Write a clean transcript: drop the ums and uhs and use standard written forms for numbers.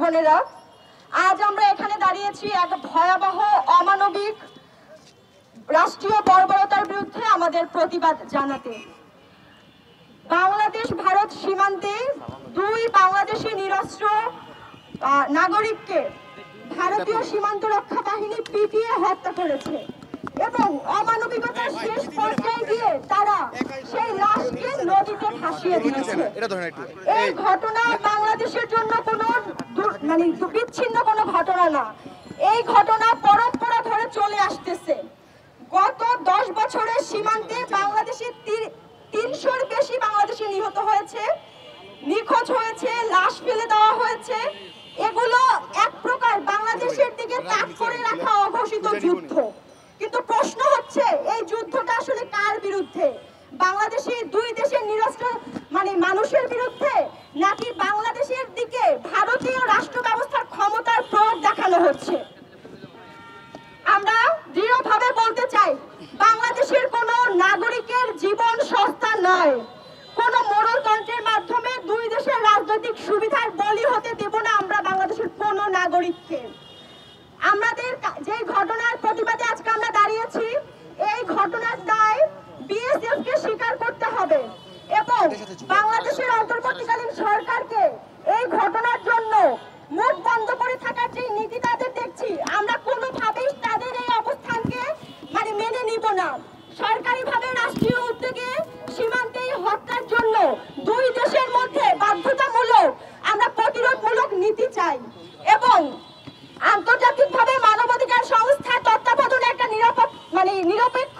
বোনেরা, আজ আমরা এখানে দাঁড়িয়েছি এক ভয়াবহ অমানবিক রাষ্ট্রীয় বর্বরতার বিরুদ্ধে আমাদের প্রতিবাদ জানাতে। বাংলাদেশ ভারত সীমান্তে দুই বাংলাদেশি নিরস্ত্র নাগরিককে ভারতীয় সীমান্ত রক্ষা বাহিনী পিটিয়ে হত্যা করেছে এবং অমানবিকতার শেষ পর্যায়ে গিয়ে তারা সেই লাশকে নদীতে ভাসিয়ে দিয়েছে। এই ঘটনা বাংলাদেশের জন্য কোনো বিচ্ছিন্ন কোনো ঘটনা না, এই ঘটনা পরম্পরা ধরে চলে আসতেছে। গত 10 বছরের সীমান্তে বাংলাদেশের 300-র বেশি বাংলাদেশি নিহত হয়েছে, নিখোঁজ হয়েছে, লাশ ফেলে দেওয়া হয়েছে। এগুলো এক প্রকার বাংলাদেশের দিকে তাক করে রাখা অঘোষিত যুদ্ধ। কিন্তু প্রশ্ন হচ্ছে, এই যুদ্ধটা আসলে কার বিরুদ্ধে? বাংলাদেশি দুই দেশের নিরস্ত্র মানুষের বিরুদ্ধে, নাকি বাংলাদেশের দিকে ভারতীয় রাষ্ট্র ব্যবস্থার ক্ষমতার প্রয়োগ দেখানো হচ্ছে? আমরা দৃঢ়ভাবে বলতে চাই, বাংলাদেশের কোন নাগরিকের জীবন সস্তা নয়। কোন মোড়লতন্ত্রের মাধ্যমে দুই দেশের রাজনৈতিক সুবিধার বলি হতে দেব না আমরা বাংলাদেশের কোন নাগরিককে। আমাদের যে ঘটনার প্রতিবাদে আজকে আমরা দাঁড়িয়েছি, এই ঘটনার দায় বিএসএফ কে স্বীকার করতে হবে এবং বাংলাদেশের অন্তর্বর্তীকালীন সরকারকে এই ঘটনার জন্য মুখ বন্ধ করে থাকার যে নীতি তাদের দেখছি, আমরা কোনোভাবেই তাদের এই অবস্থানকে মেনে নিব না। সরকারিভাবে রাষ্ট্রীয় উদ্যোগে সীমান্তে হত্যার জন্য দুই দেশের মধ্যে বাধ্যতামূলক আমরা প্রতিরোধমূলক নীতি চাই এবং আন্তর্জাতিকভাবে মানবাধিকার সংস্থার তত্ত্বাবধানে একটা নিরপেক্ষ